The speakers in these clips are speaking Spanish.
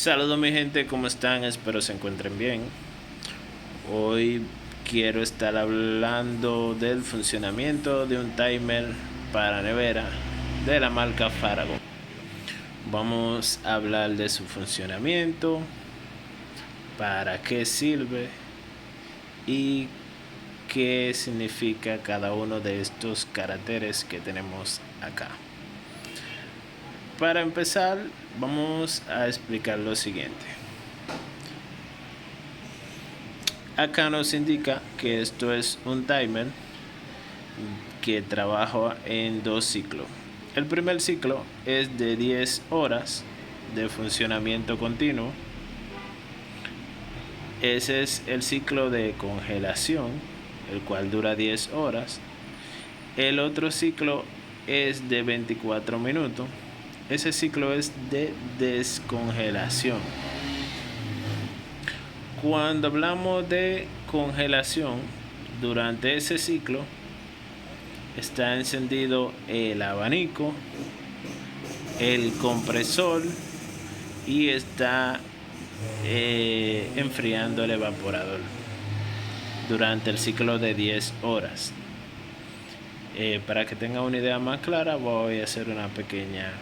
Saludos mi gente, ¿cómo están? Espero se encuentren bien. Hoy quiero estar hablando del funcionamiento de un timer para nevera de la marca Farago. Vamos a hablar de su funcionamiento, para qué sirve y qué significa cada uno de estos caracteres que tenemos acá. Para empezar, vamos a explicar lo siguiente. Acá nos indica que esto es un timer que trabaja en dos ciclos. El primer ciclo es de 10 horas de funcionamiento continuo. Ese es el ciclo de congelación, el cual dura 10 horas. El otro ciclo es de 24 minutos. Ese ciclo es de descongelación. Cuando hablamos de congelación, durante ese ciclo está encendido el abanico, el compresor y está enfriando el evaporador durante el ciclo de 10 horas. Para que tenga una idea más clara, voy a hacer una pequeña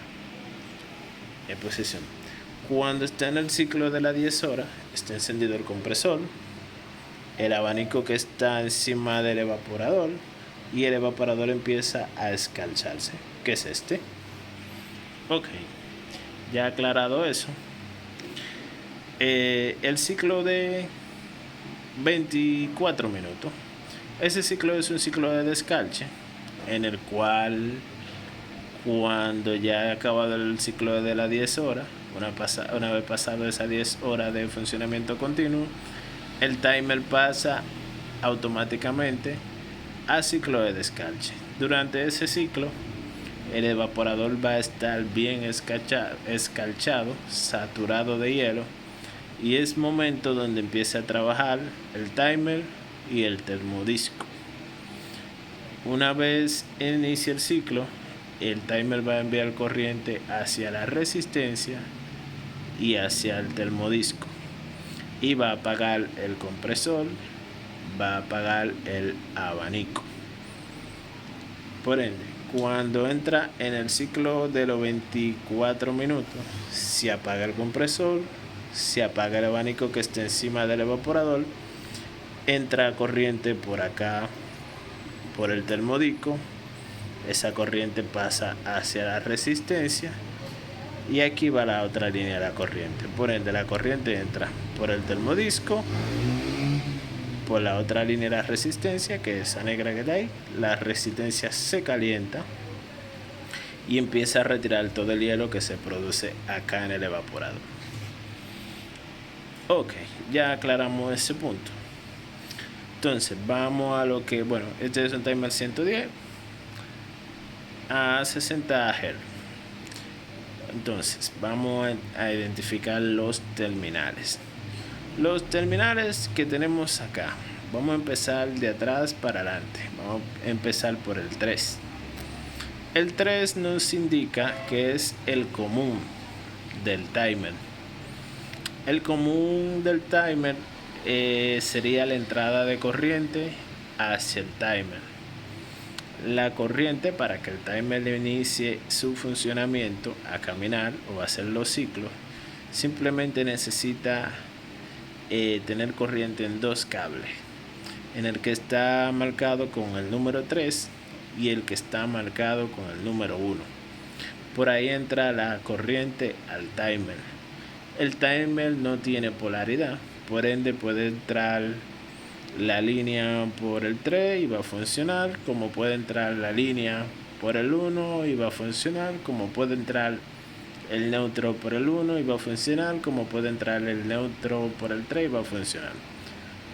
exposición. Cuando está en el ciclo de las 10 horas, está encendido el compresor, el abanico que está encima del evaporador y el evaporador empieza a escalcharse, que es este. Ok, ya aclarado eso, el ciclo de 24 minutos, ese ciclo es un ciclo de descalche en el cual cuando ya ha acabado el ciclo de las 10 horas, una vez pasado esas 10 horas de funcionamiento continuo, el timer pasa automáticamente a ciclo de descalche. Durante ese ciclo, el evaporador va a estar bien escalchado, saturado de hielo, y es momento donde empieza a trabajar el timer y el termodisco. Una vez inicia el ciclo, el timer va a enviar corriente hacia la resistencia y hacia el termodisco y va a apagar el compresor, va a apagar el abanico. Por ende, cuando entra en el ciclo de los 24 minutos, se apaga el compresor, se apaga el abanico que está encima del evaporador, entra corriente por acá, por el termodisco, esa corriente pasa hacia la resistencia y aquí va la otra línea de la corriente. Por ende, la corriente entra por el termodisco, por la otra línea de la resistencia, que es esa negra que está ahí. La resistencia se calienta y empieza a retirar todo el hielo que se produce acá en el evaporador. Ok, ya aclaramos ese punto. Entonces, vamos a lo que, bueno, este es un timer 110 a 60 Hz. Entonces, vamos a identificar los terminales. Los terminales que tenemos acá, vamos a empezar de atrás para adelante. Vamos a empezar por el 3. El 3 nos indica que es el común del timer. El común del timer sería la entrada de corriente hacia el timer. La corriente, para que el timer inicie su funcionamiento a caminar o a hacer los ciclos, simplemente necesita tener corriente en dos cables, en el que está marcado con el número 3 y el que está marcado con el número 1. Por ahí entra la corriente al timer. El timer no tiene polaridad, por ende puede entrar la línea por el 3 y va a funcionar, como puede entrar la línea por el 1 y va a funcionar, como puede entrar el neutro por el 1 y va a funcionar, como puede entrar el neutro por el 3 y va a funcionar.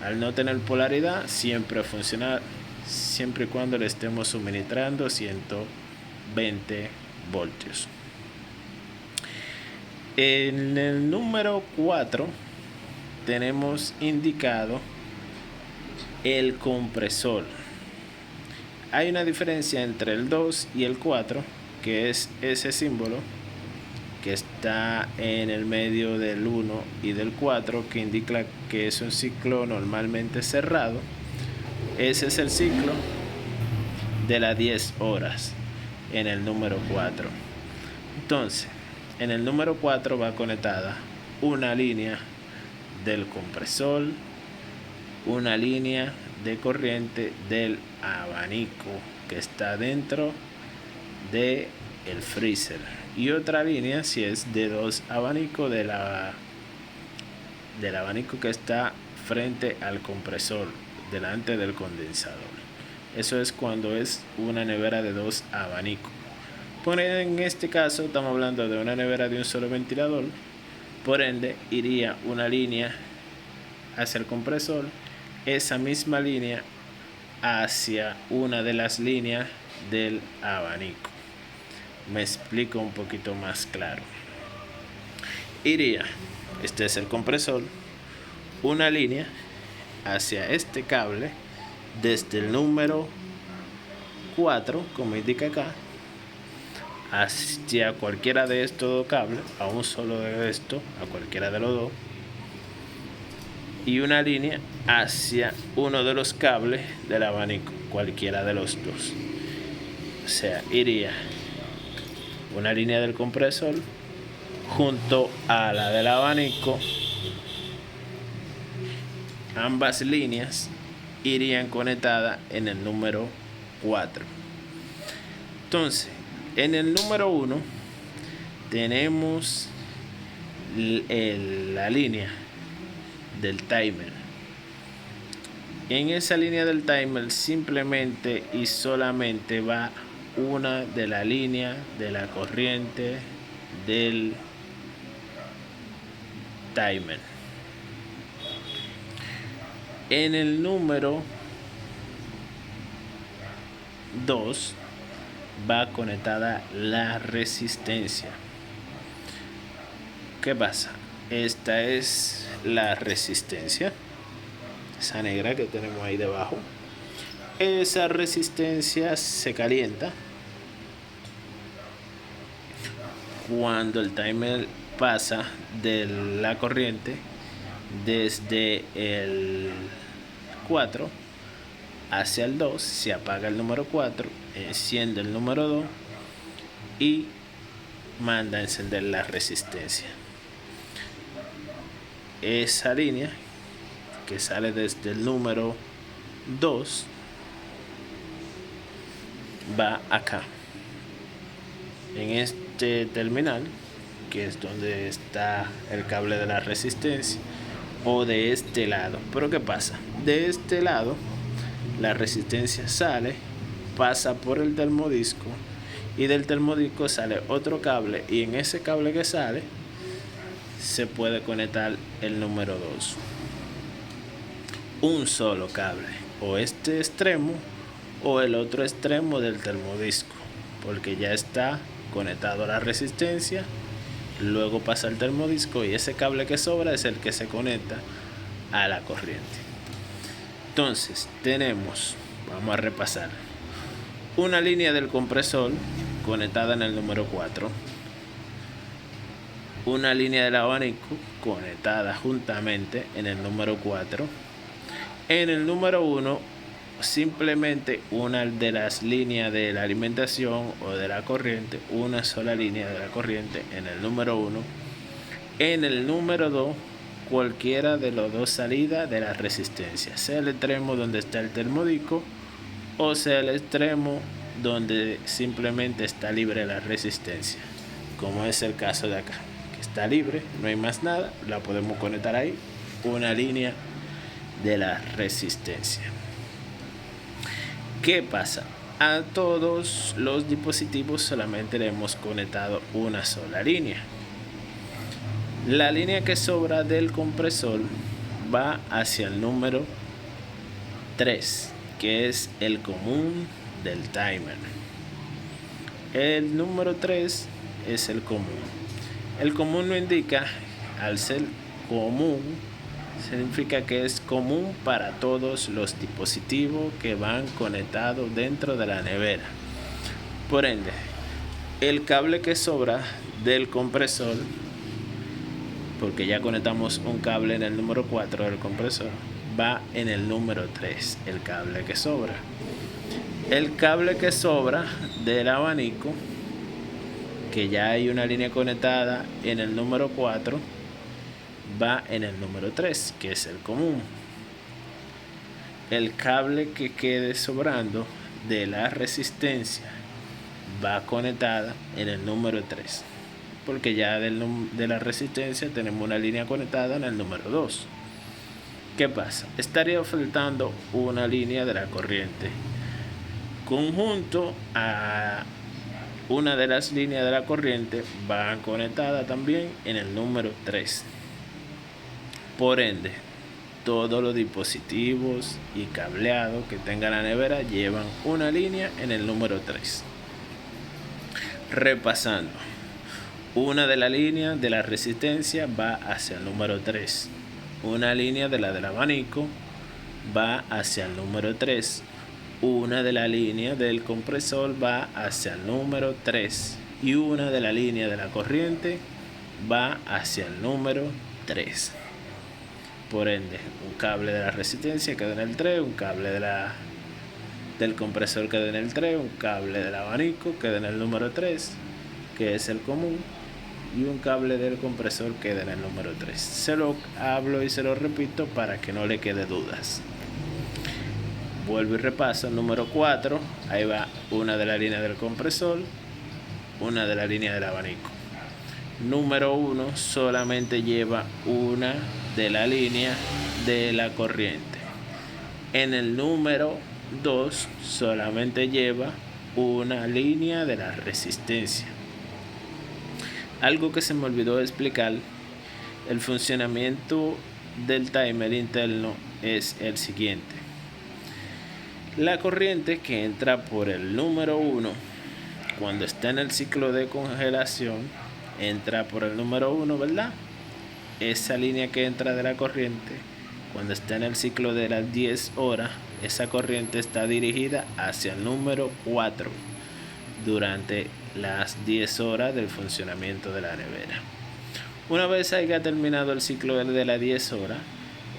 Al no tener polaridad, siempre funciona, siempre y cuando le estemos suministrando 120 voltios. En el número 4 tenemos indicado el compresor. Hay una diferencia entre el 2 y el 4, que es ese símbolo que está en el medio del 1 y del 4, que indica que es un ciclo normalmente cerrado. Ese es el ciclo de las 10 horas en el número 4. Entonces, en el número 4 va conectada una línea del compresor, una línea de corriente del abanico que está dentro del freezer, y otra línea, si es de 2 abanicos, del abanico que está frente al compresor, delante del condensador. Eso es cuando es una nevera de 2 abanicos. Por ende, en este caso estamos hablando de una nevera de un solo ventilador. Por ende, iría una línea hacia el compresor, esa misma línea hacia una de las líneas del abanico. Me explico un poquito más claro. Iría, este es el compresor, una línea hacia este cable desde el número 4, como indica acá, hacia cualquiera de estos dos cables, a un solo de estos, a cualquiera de los dos, y una línea hacia uno de los cables del abanico, cualquiera de los dos. O sea, iría una línea del compresor junto a la del abanico. Ambas líneas irían conectadas en el número 4. Entonces, en el número 1 tenemos la línea del timer. En esa línea del timer simplemente y solamente va una de la línea de la corriente del timer. En el número 2 va conectada la resistencia. ¿Qué pasa? Esta es la resistencia, esa negra que tenemos ahí debajo. Esa resistencia se calienta cuando el timer pasa de la corriente desde el 4 hacia el 2. Se apaga el número 4, enciende el número 2 y manda a encender la resistencia. Esa línea que sale desde el número 2 va acá, en este terminal, que es donde está el cable de la resistencia, o de este lado. Pero ¿qué pasa? De este lado la resistencia sale, pasa por el termodisco, y del termodisco sale otro cable, y en ese cable que sale se puede conectar el número 2. Un solo cable, o este extremo o el otro extremo del termodisco, porque ya está conectado a la resistencia, luego pasa el termodisco y ese cable que sobra es el que se conecta a la corriente. Entonces tenemos, vamos a repasar, una línea del compresor conectada en el número 4, una línea del abanico conectada juntamente en el número 4. En el número 1 simplemente una de las líneas de la alimentación o de la corriente, una sola línea de la corriente en el número 1. En el número 2 cualquiera de las dos salidas de la resistencia, sea el extremo donde está el termodisco o sea el extremo donde simplemente está libre la resistencia, como es el caso de acá, que está libre, no hay más nada, la podemos conectar ahí, una línea de la resistencia. ¿Qué pasa? A todos los dispositivos solamente le hemos conectado una sola línea. La línea que sobra del compresor va hacia el número 3, que es el común del timer. El número 3 es el común. El común no indica, al ser común, significa que es común para todos los dispositivos que van conectados dentro de la nevera. Por ende, El cable que sobra del compresor, porque ya conectamos un cable en el número 4 del compresor, va en el número 3, el cable que sobra. El cable que sobra del abanico, que ya hay una línea conectada en el número 4, va en el número 3, que es el común. El cable que quede sobrando de la resistencia va conectada en el número 3, porque ya de la resistencia tenemos una línea conectada en el número 2. ¿Qué pasa? Estaría faltando una línea de la corriente conjunto a una de las líneas de la corriente, van conectadas también en el número 3. Por ende, todos los dispositivos y cableados que tenga la nevera llevan una línea en el número 3. Repasando, una de las líneas de la resistencia va hacia el número 3. Una línea de la del abanico va hacia el número 3. Una de la línea del compresor va hacia el número 3 y una de la línea de la corriente va hacia el número 3. Por ende, un cable de la resistencia queda en el 3, un cable del compresor queda en el 3, un cable del abanico queda en el número 3, que es el común, y un cable del compresor queda en el número 3. Se lo hablo y se lo repito para que no le quede dudas. Vuelvo y repaso. Número 4, ahí va una de la línea del compresor, una de la línea del abanico. Número 1 solamente lleva una de la línea de la corriente. En el número 2 solamente lleva una línea de la resistencia. Algo que se me olvidó explicar, el funcionamiento del timer interno es el siguiente. La corriente que entra por el número 1, cuando está en el ciclo de congelación, entra por el número 1, ¿verdad? Esa línea que entra de la corriente, cuando está en el ciclo de las 10 horas, esa corriente está dirigida hacia el número 4 durante las 10 horas del funcionamiento de la nevera. Una vez haya terminado el ciclo de las 10 horas,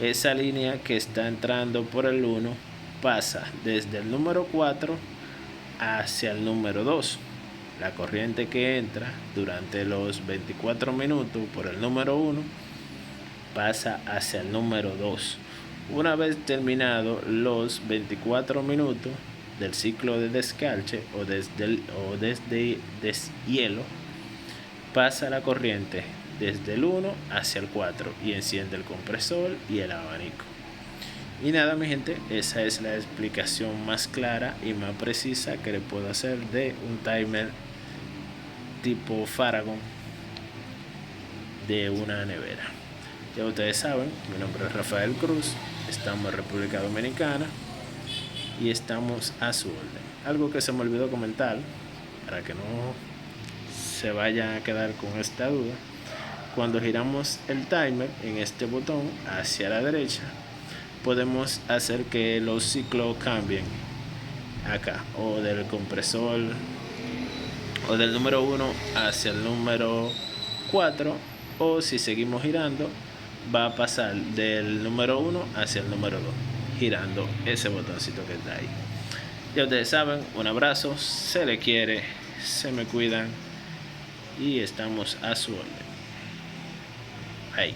esa línea que está entrando por el 1 pasa desde el número 4 hacia el número 2. La corriente que entra durante los 24 minutos por el número 1 pasa hacia el número 2. Una vez terminado los 24 minutos del ciclo de descalche o desde deshielo, pasa la corriente desde el 1 hacia el 4 y enciende el compresor y el abanico. Y nada, mi gente, esa es la explicación más clara y más precisa que le puedo hacer de un timer tipo Faragon de una nevera. Ya ustedes saben, mi nombre es Rafael Cruz, estamos en República Dominicana y estamos a su orden. Algo que se me olvidó comentar, para que no se vaya a quedar con esta duda: cuando giramos el timer en este botón hacia la derecha, podemos hacer que los ciclos cambien acá, o del compresor o del número 1 hacia el número 4, o si seguimos girando va a pasar del número 1 hacia el número 2, girando ese botoncito que está ahí. Ya ustedes saben, un abrazo, se le quiere, se me cuidan y estamos a su orden. Ahí.